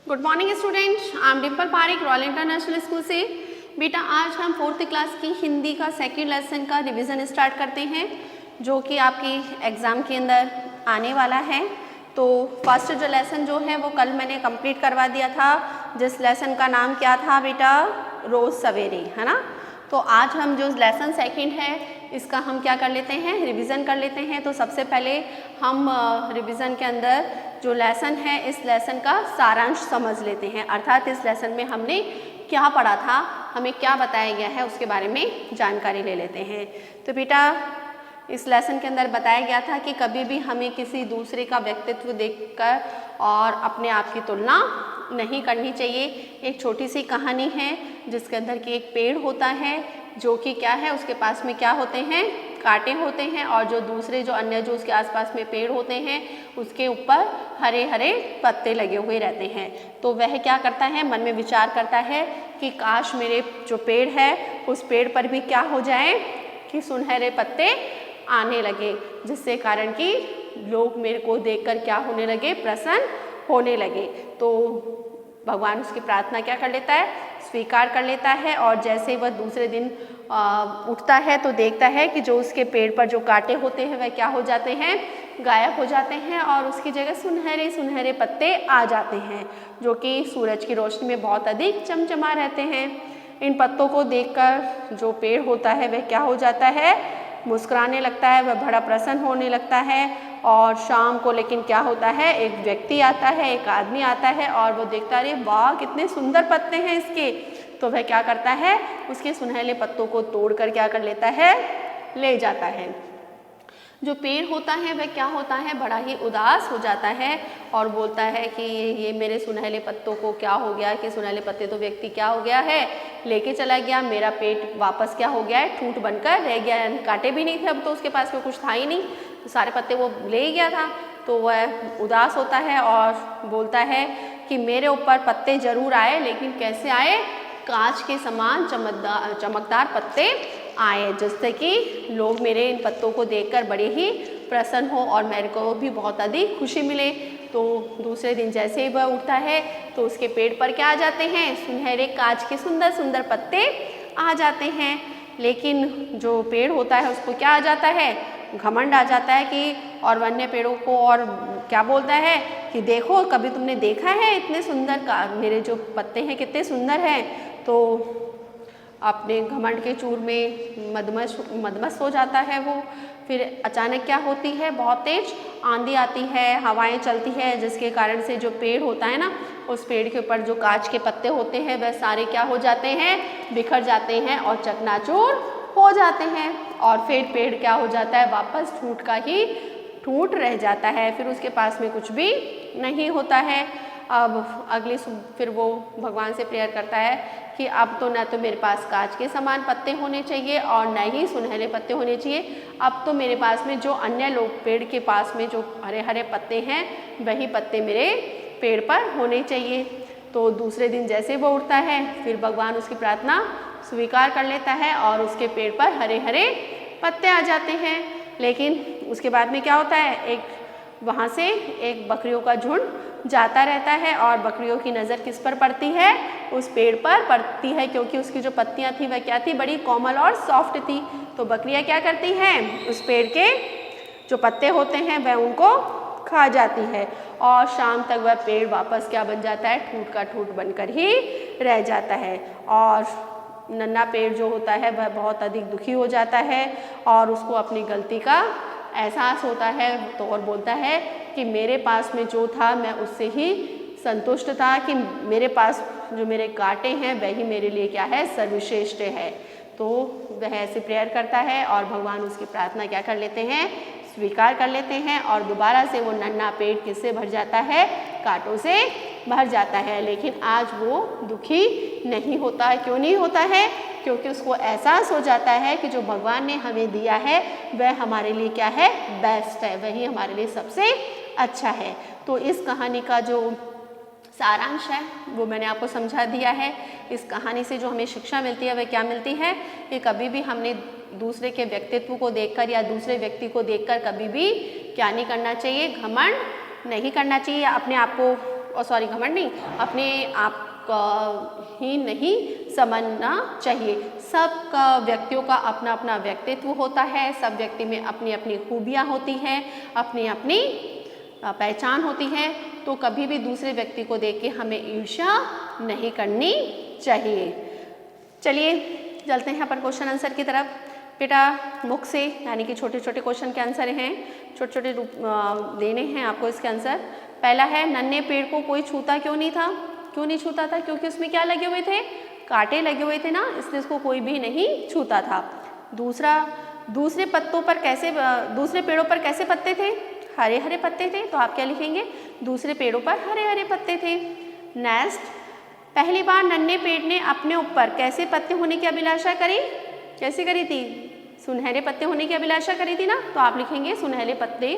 Good morning students, I am Dimple Pareek, Royal International School से। बेटा आज हम 4th क्लास की हिंदी का सेकंड लेसन का रिवीजन स्टार्ट करते हैं जो कि आपकी एग्ज़ाम के अंदर आने वाला है। तो फर्स्ट जो लेसन जो है वो कल मैंने कंप्लीट करवा दिया था, जिस लेसन का नाम क्या था बेटा, रोज़ सवेरे, है ना। तो आज हम जो लेसन सेकंड है इसका हम क्या कर लेते हैं, रिवीजन कर लेते हैं। तो सबसे पहले हम रिवीजन के अंदर जो लेसन है इस लेसन का सारांश समझ लेते हैं, अर्थात इस लेसन में हमने क्या पढ़ा था, हमें क्या बताया गया है उसके बारे में जानकारी ले लेते हैं। तो बेटा इस लेसन के अंदर बताया गया था कि कभी भी हमें किसी दूसरे का व्यक्तित्व देखकर और अपने आप की तुलना नहीं करनी चाहिए। एक छोटी सी कहानी है जिसके अंदर कि एक पेड़ होता है जो कि क्या है, उसके पास में क्या होते हैं, कांटे होते हैं, और जो दूसरे जो अन्य जो उसके आसपास में पेड़ होते हैं उसके ऊपर हरे हरे पत्ते लगे हुए रहते हैं। तो वह क्या करता है, मन में विचार करता है कि काश मेरे जो पेड़ है उस पेड़ पर भी क्या हो जाए कि सुनहरे पत्ते आने लगे, जिससे कारण कि लोग मेरे को देखकर क्या होने लगे, प्रसन्न होने लगे। तो भगवान उसकी प्रार्थना क्या कर लेता है, स्वीकार कर लेता है। और जैसे ही वह दूसरे दिन उठता है तो देखता है कि जो उसके पेड़ पर जो कांटे होते हैं वह क्या हो जाते हैं, गायब हो जाते हैं, और उसकी जगह सुनहरे सुनहरे पत्ते आ जाते हैं जो कि सूरज की रोशनी में बहुत अधिक चमचमा रहते हैं। इन पत्तों को देखकर जो पेड़ होता है वह क्या हो जाता है, मुस्कुराने लगता है, वह बड़ा प्रसन्न होने लगता है। और शाम को लेकिन क्या होता है, एक व्यक्ति आता है, एक आदमी आता है और वो देखता है, अरे वाह कितने सुंदर पत्ते हैं इसके। तो वह क्या करता है, उसके सुनहरे पत्तों को तोड़कर क्या कर लेता है, ले जाता है। जो पेड़ होता है वह क्या होता है, बड़ा ही उदास हो जाता है और बोलता है कि ये मेरे सुनहरे पत्तों को क्या हो गया, कि सुनहरे पत्ते तो व्यक्ति क्या हो गया है, लेके चला गया, मेरा पेट वापस क्या हो गया है, ठूंठ बनकर रह गया है, कांटे भी नहीं थे, अब तो उसके पास में कुछ था ही नहीं, तो सारे पत्ते वो ले ही गया था। तो वह उदास होता है और बोलता है कि मेरे ऊपर पत्ते जरूर आए, लेकिन कैसे आए, कांच के समान चमकदार पत्ते आए, जिससे कि लोग मेरे इन पत्तों को देखकर बड़े ही प्रसन्न हो और मेरे को भी बहुत अधिक खुशी मिले। तो दूसरे दिन जैसे ही वह उठता है तो उसके पेड़ पर क्या आ जाते हैं, सुनहरे कांच के सुंदर सुंदर पत्ते आ जाते हैं। लेकिन जो पेड़ होता है उसको क्या आ जाता है, घमंड आ जाता है कि, और अन्य पेड़ों को और क्या बोलता है कि देखो कभी तुमने देखा है इतने सुंदर का मेरे जो पत्ते हैं कितने सुंदर हैं। तो अपने घमंड के चूर में मदमस्त हो जाता है वो। फिर अचानक क्या होती है, बहुत तेज आंधी आती है, हवाएं चलती है, जिसके कारण से जो पेड़ होता है ना, उस पेड़ के ऊपर जो कांच के पत्ते होते हैं वह सारे क्या हो जाते हैं, बिखर जाते हैं और चकनाचूर हो जाते हैं। और फिर पेड़ क्या हो जाता है, वापस ठूंठ का ही ठूंठ रह जाता है, फिर उसके पास में कुछ भी नहीं होता है। अब अगली फिर वो भगवान से प्रेयर करता है कि अब तो न तो मेरे पास कांच के समान पत्ते होने चाहिए और न ही सुनहरे पत्ते होने चाहिए, अब तो मेरे पास में जो अन्य लोग पेड़ के पास में जो हरे हरे पत्ते हैं वही पत्ते मेरे पेड़ पर होने चाहिए। तो दूसरे दिन जैसे वो उठता है फिर भगवान उसकी प्रार्थना स्वीकार कर लेता है और उसके पेड़ पर हरे हरे पत्ते आ जाते हैं। लेकिन उसके बाद में क्या होता है, एक वहाँ से एक बकरियों का झुंड जाता रहता है और बकरियों की नज़र किस पर पड़ती है, उस पेड़ पर पड़ती है, क्योंकि उसकी जो पत्तियाँ थी वह क्या थी, बड़ी कोमल और सॉफ्ट थी। तो बकरियाँ क्या करती हैं, उस पेड़ के जो पत्ते होते हैं वह उनको खा जाती है और शाम तक वह पेड़ वापस क्या बन जाता है, ठूंठ का ठूंठ बनकर ही रह जाता है। और नन्हा पेड़ जो होता है वह बहुत अधिक दुखी हो जाता है और उसको अपनी गलती का एहसास होता है। तो और बोलता है कि मेरे पास में जो था मैं उससे ही संतुष्ट था, कि मेरे पास जो मेरे कांटे हैं वही मेरे लिए क्या है, सर्वश्रेष्ठ है। तो वह ऐसे प्रेयर करता है और भगवान उसकी प्रार्थना क्या कर लेते हैं, स्वीकार कर लेते हैं और दोबारा से वो नन्हा पेड़ किससे भर जाता है, कांटों से भर जाता है। लेकिन आज वो दुखी नहीं होता है। क्यों नहीं होता है, क्योंकि उसको एहसास हो जाता है कि जो भगवान ने हमें दिया है वह हमारे लिए क्या है, बेस्ट है, वही हमारे लिए सबसे अच्छा है। तो इस कहानी का जो सारांश है वो मैंने आपको समझा दिया है। इस कहानी से जो हमें शिक्षा मिलती है वह क्या मिलती है कि कभी भी हमने दूसरे के व्यक्तित्व को देखकर या दूसरे व्यक्ति को देखकर कभी भी क्या नहीं करना चाहिए, घमंड नहीं करना चाहिए, अपने आप को घमंड नहीं, अपने आप का ही नहीं समझना चाहिए। सब व्यक्तियों का अपना अपना व्यक्तित्व होता है, सब व्यक्ति में अपनी अपनी खूबियाँ होती हैं, अपनी अपनी पहचान होती है। तो कभी भी दूसरे व्यक्ति को देख के हमें ईर्ष्या नहीं करनी चाहिए। चलिए चलते हैं अपन क्वेश्चन आंसर की तरफ। बेटा मुख से यानी कि छोटे छोटे क्वेश्चन के आंसर हैं, छोटे छोटे रूप देने हैं आपको इसके आंसर। पहला है, नन्हे पेड़ को कोई छूता क्यों नहीं था? क्यों नहीं छूता था? क्योंकि उसमें क्या लगे हुए थे? कांटे लगे हुए थे ना, इसलिए उसको कोई भी नहीं छूता था। दूसरा, दूसरे पेड़ों पर कैसे पत्ते थे? हरे हरे पत्ते थे। तो आप क्या लिखेंगे? दूसरे पेड़ों पर हरे हरे पत्ते थे। नेक्स्ट, पहली बार नन्हे पेड़ ने अपने ऊपर कैसे पत्ते होने की अभिलाषा करी? कैसे करी थी? सुनहरे पत्ते होने की अभिलाषा करी थी ना, तो आप लिखेंगे सुनहरे पत्ते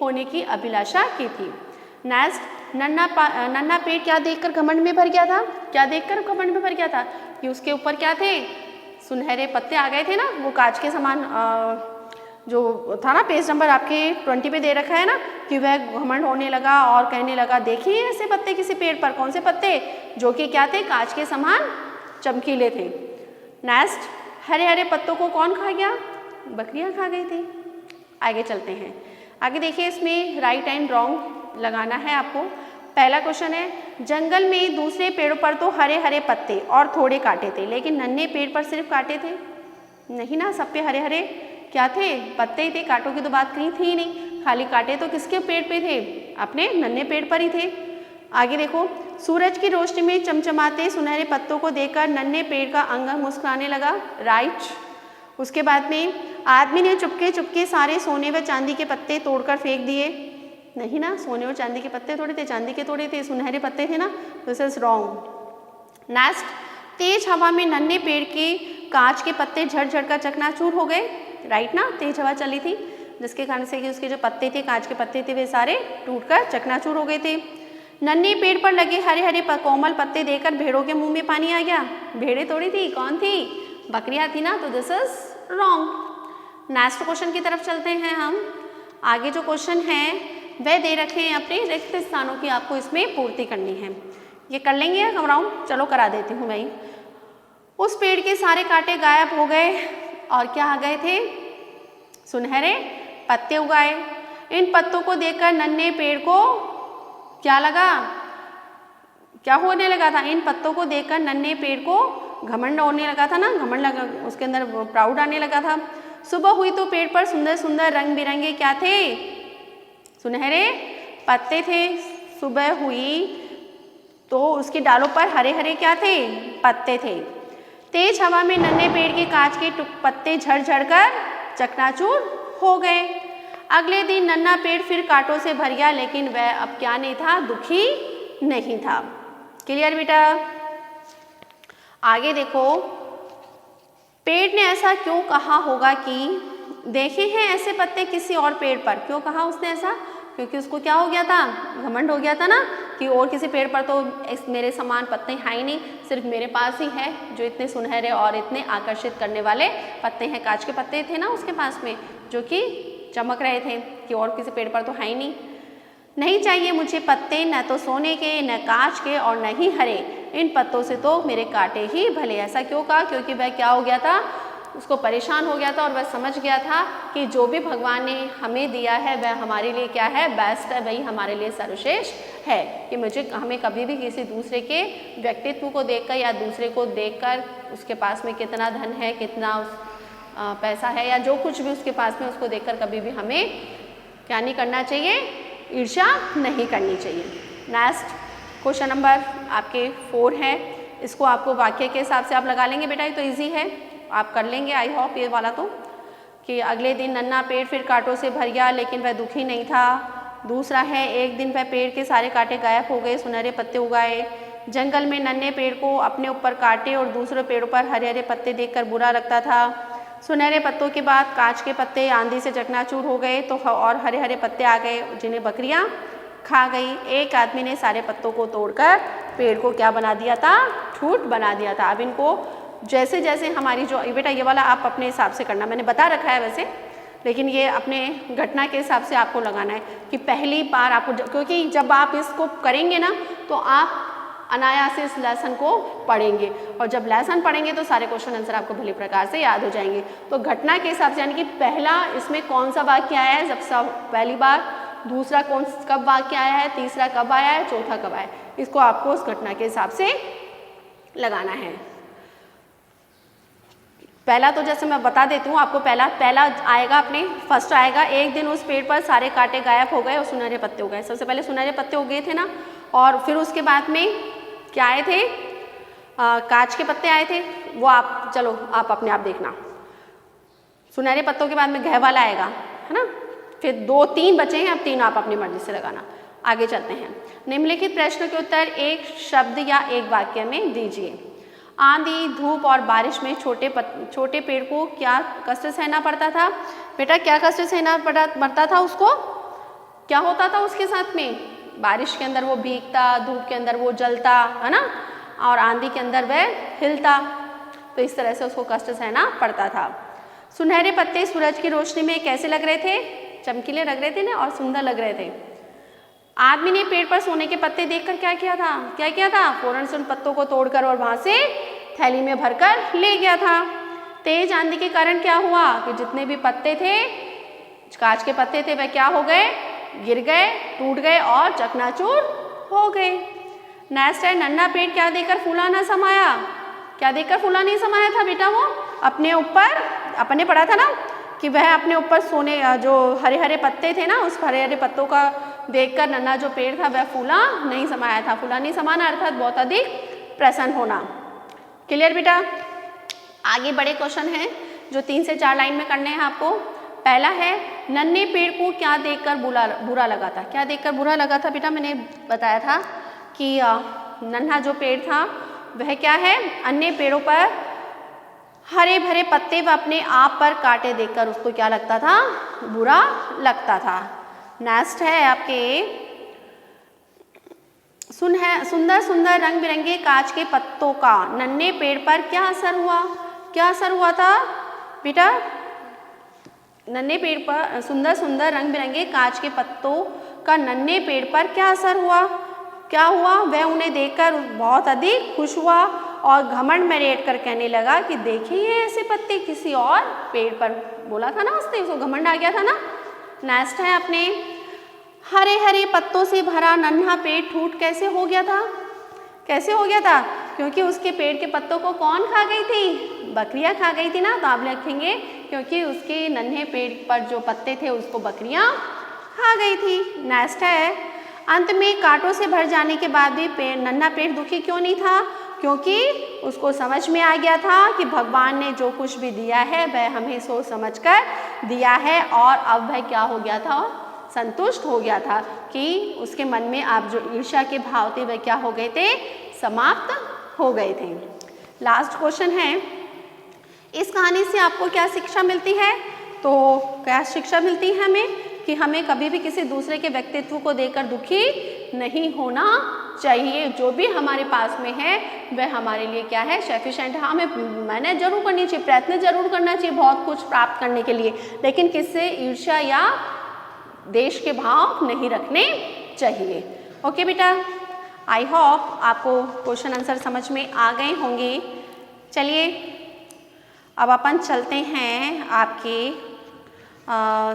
होने की अभिलाषा की थी। नेक्स्ट, नन्हा पेड़ क्या देखकर घमंड में भर गया था? क्या देखकर घमंड में भर गया था? कि उसके ऊपर क्या थे? सुनहरे पत्ते आ गए थे ना, वो कांच के समान जो था ना, पेज नंबर आपके 20 पे दे रखा है ना, कि वह घमंड होने लगा और कहने लगा, देखिए ऐसे पत्ते किसी पेड़ पर। कौन से पत्ते? जो कि क्या थे? कांच के समान चमकीले थे। नेक्स्ट, हरे हरे पत्तों को कौन खा गया? बकरियां खा गई थी। आगे चलते हैं। आगे देखिए, इसमें राइट एंड रॉन्ग लगाना है आपको। पहला क्वेश्चन है, जंगल में दूसरे पेड़ों पर तो हरे हरे पत्ते और थोड़े कांटे थे, लेकिन नन्हे पेड़ पर सिर्फ कांटे थे। नहीं ना, सब पे हरे हरे क्या थे? पत्ते ही थे। कांटों की तो बात कहीं थी ही नहीं, खाली कांटे तो किसके पेड़ पे थे? अपने नन्हे पेड़ पर ही थे। आगे देखो, सूरज की रोशनी में चमचमाते सुनहरे पत्तों को देखकर नन्हे पेड़ का अंग मुस्कुराने लगा। राइट। उसके बाद में, आदमी ने चुपके चुपके सारे सोने व चांदी के पत्ते तोड़कर फेंक दिए। नहीं ना, सोने और चांदी के पत्ते थोड़े थे, चांदी के थोड़े थे, सुनहरे पत्ते थे ना। This is wrong. नेक्स्ट, तेज हवा में नन्हे पेड़ के कांच के पत्ते झड़ झड़ कर चकनाचूर हो गए। राइट ना, तेज हवा चली थी जिसके कारण से कि उसके जो पत्ते थे, कांच के पत्ते थे, वे सारे टूटकर चकनाचूर हो गए थे। नन्हे पेड़ पर लगे हरे हरे कोमल पत्ते देखकर भेड़ों के मुंह में पानी आ गया। भेड़ें थोड़ी थी, कौन थी? बकरियां थी ना, तो this is wrong. Next question की तरफ चलते हैं हम। आगे जो क्वेश्चन है वह दे रखे हैं, अपने रिक्त स्थानों की आपको इसमें पूर्ति करनी है। ये कर लेंगे घबराऊं? चलो करा देती हूँ मैं। उस पेड़ के सारे कांटे गायब हो गए और क्या आ गए थे? सुनहरे पत्ते उगाए। इन पत्तों को देखकर नन्हे पेड़ को क्या लगा? क्या होने लगा था? इन पत्तों को देखकर नन्हे पेड़ को घमंड होने लगा था ना, घमंड लगा, उसके अंदर प्राउड आने लगा था। सुबह हुई तो पेड़ पर सुंदर सुंदर रंग बिरंगे क्या थे? सुनहरे पत्ते थे। सुबह हुई तो उसकी डालों पर हरे हरे क्या थे? पत्ते थे। तेज हवा में नन्हे पेड़ के कांच के पत्ते झड़ झड़ कर चकनाचूर हो गए। अगले दिन नन्हा पेड़ फिर कांटों से भर गया, लेकिन वह अब क्या नहीं था? दुखी नहीं था। क्लियर बेटा? आगे देखो, पेड़ ने ऐसा क्यों कहा होगा कि देखे हैं ऐसे पत्ते किसी और पेड़ पर? क्यों कहा उसने ऐसा? क्योंकि उसको क्या हो गया था? घमंड हो गया था ना, कि और किसी पेड़ पर तो मेरे समान पत्ते हैं ही नहीं, सिर्फ मेरे पास ही है जो इतने सुनहरे और इतने आकर्षित करने वाले पत्ते हैं। कांच के पत्ते थे ना उसके पास में, जो कि चमक रहे थे, कि और किसी पेड़ पर तो है ही नहीं। नहीं चाहिए मुझे पत्ते, न तो सोने के, न कांच के, और न ही हरे। इन पत्तों से तो मेरे कांटे ही भले। ऐसा क्यों कहा? क्योंकि वह क्या हो गया था? उसको परेशान हो गया था और वह समझ गया था कि जो भी भगवान ने हमें दिया है वह हमारे लिए क्या है? बेस्ट है, वही हमारे लिए सर्वश्रेष्ठ है। कि हमें कभी भी किसी दूसरे के व्यक्तित्व को देखकर या दूसरे को देखकर उसके पास में कितना धन है, कितना पैसा है, या जो कुछ भी उसके पास में, उसको देखकर कभी भी हमें क्या नहीं करना चाहिए? ईर्ष्या नहीं करनी चाहिए। नेक्स्ट क्वेश्चन नंबर आपके 4 है। इसको आपको वाक्य के हिसाब से आप लगा लेंगे बेटा, ये तो ईजी है, आप कर लेंगे आई होप ये वाला। तो कि अगले दिन नन्हा पेड़ फिर कांटों से भर गया, लेकिन वह दुखी नहीं था। दूसरा है, एक दिन वह पेड़ के सारे कांटे गायब हो गए, सुनहरे पत्ते उगाए। जंगल में नन्हे पेड़ को अपने ऊपर कांटे और दूसरे पेड़ों पर हरे हरे पत्ते देखकर बुरा लगता था। सुनहरे पत्तों के बाद कांच के पत्ते आंधी से चकनाचूर हो गए तो और हरे हरे पत्ते आ गए, जिन्हें बकरियां खा गई। एक आदमी ने सारे पत्तों को तोड़कर पेड़ को क्या बना दिया था? ठूठ बना दिया था। अब इनको जैसे जैसे हमारी जो बेटा ये वाला आप अपने हिसाब से करना, मैंने बता रखा है वैसे, लेकिन ये अपने घटना के हिसाब से आपको लगाना है कि पहली बार आपको, क्योंकि जब आप इसको करेंगे ना तो आप अनायास इस लेसन को पढ़ेंगे, और जब लेसन पढ़ेंगे तो सारे क्वेश्चन आंसर आपको भली प्रकार से याद हो जाएंगे। तो घटना के हिसाब से, यानी कि पहला इसमें कौन सा वाक्य आया है जब सब पहली बार, दूसरा कब वाक्य आया है, तीसरा कब आया है, चौथा कब आया है, इसको आपको उस घटना के हिसाब से लगाना है। पहला तो जैसे मैं बता देती हूँ आपको, पहला आएगा अपने फर्स्ट आएगा, एक दिन उस पेड़ पर सारे कांटे गायब हो गए और सुनहरे पत्ते हो गए। सबसे पहले सुनहरे पत्ते हो गए थे ना, और फिर उसके बाद में क्या आए थे, कांच के पत्ते आए थे। वो आप चलो आप अपने आप देखना, सुनहरे पत्तों के बाद में घय वाला आएगा, है ना। फिर 2-3 बचे हैं, अब 3 आप अपनी मर्जी से लगाना। आगे चलते हैं। निम्नलिखित प्रश्न के उत्तर एक शब्द या एक वाक्य में दीजिए। आंधी, धूप और बारिश में छोटे पेड़ को क्या कष्ट सहना पड़ता था? बेटा क्या कष्ट सहना पड़ता था उसको? क्या होता था उसके साथ में? बारिश के अंदर वो भीगता, धूप के अंदर वो जलता, है ना, और आंधी के अंदर वह हिलता। तो इस तरह से उसको कष्ट सहना पड़ता था। सुनहरे पत्ते सूरज की रोशनी में कैसे लग रहे थे? चमकीले लग रहे थे ना, और सुंदर लग रहे थे। आदमी ने पेड़ पर सोने के पत्ते देखकर क्या किया था? फौरन से उन पत्तों को तोड़कर और वहां से थैली में भरकर ले गया था। तेज आंधी के कारण क्या हुआ कि जितने भी पत्ते थे, कांच के पत्ते थे, वह क्या हो गए? गिर गए, टूट गए और चकनाचूर हो गए। नेक्स्ट है, नन्हा पेड़ क्या देकर फूला न समाया? क्या देकर फूला नहीं समाया था बेटा? वो अपने ऊपर, अपने पढ़ा था ना कि वह अपने ऊपर सोने, जो हरे हरे पत्ते थे ना, उस हरे हरे पत्तों का देखकर नन्हा जो पेड़ था वह फूला नहीं समाया था। फूला नहीं समाना अर्थात बहुत अधिक प्रसन्न होना। क्लियर बेटा? आगे बड़े क्वेश्चन हैं जो 3 से 4 लाइन में करने हैं आपको। पहला है, नन्हे पेड़ को क्या देखकर बुरा लगा था? क्या देखकर बुरा लगा था बेटा? मैंने बताया था कि नन्हा जो पेड़ था वह क्या है, अन्य पेड़ों पर हरे भरे पत्ते व अपने आप पर कांटे देखकर उसको क्या लगता था? बुरा लगता था। नेक्स्ट है आपके, सुंदर सुंदर रंग बिरंगे कांच के पत्तों का नन्हे पेड़ पर क्या असर हुआ? क्या असर हुआ था बेटा? नन्हे पेड़ पर सुंदर सुंदर रंग बिरंगे कांच के पत्तों का नन्हे पेड़ पर क्या असर हुआ? क्या हुआ? वह उन्हें देखकर बहुत अधिक खुश हुआ और घमंड में रेट कर कहने लगा कि देखिए ऐसे पत्ते किसी और पेड़ पर। बोला था ना उसने, उसको घमंड आ गया था ना। नेक्स्ट है अपने, हरे हरे पत्तों से भरा नन्हा पेड़ टूट कैसे हो गया था? कैसे हो गया था? क्योंकि उसके पेड़ के पत्तों को कौन खा गई थी? बकरियां खा गई थी ना। तो आप लिखेंगे क्योंकि उसके नन्हे पेड़ पर जो पत्ते थे उसको बकरियां खा गई थी। नेक्स्ट है, अंत में कांटों से भर जाने के बाद भी नन्हा पेड़ दुखी क्यों नहीं था? क्योंकि उसको समझ में आ गया था कि भगवान ने जो कुछ भी दिया है वह हमें सोच समझ कर दिया है, और अब वह क्या हो गया था? संतुष्ट हो गया था कि उसके मन में आप जो ईर्ष्या के भाव थे वह क्या हो गए थे? समाप्त हो गए थे। लास्ट क्वेश्चन है, इस कहानी से आपको क्या शिक्षा मिलती है? तो क्या शिक्षा मिलती है हमें कि हमें कभी भी किसी दूसरे के व्यक्तित्व को देखकर दुखी नहीं होना चाहिए। जो भी हमारे पास में है वह हमारे लिए क्या है? सफिशिएंट है। हमें मेहनत जरूर करनी चाहिए, प्रयत्न जरूर करना चाहिए बहुत कुछ प्राप्त करने के लिए, लेकिन किससे ईर्ष्या या देश के भाव नहीं रखने चाहिए। ओके बेटा, आई होप आपको क्वेश्चन आंसर समझ में आ गए होंगे। चलिए अब अपन चलते हैं आपके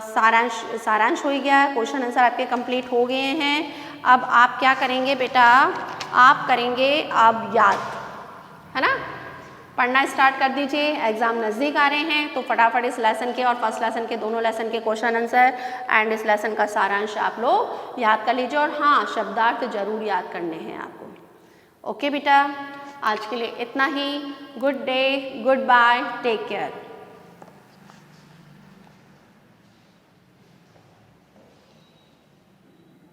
सारांश हो गया, क्वेश्चन आंसर आपके कंप्लीट हो गए हैं। अब आप क्या करेंगे बेटा? आप करेंगे अब याद, है ना। पढ़ना स्टार्ट कर दीजिए, एग्जाम नज़दीक आ रहे हैं तो फटाफट इस लेसन के और फर्स्ट लेसन के दोनों लेसन के क्वेश्चन आंसर एंड इस लेसन का सारांश आप लोग याद कर लीजिए। और हाँ, शब्दार्थ जरूर याद करने हैं आपको। ओके बेटा, आज के लिए इतना ही। Good day, goodbye, take care.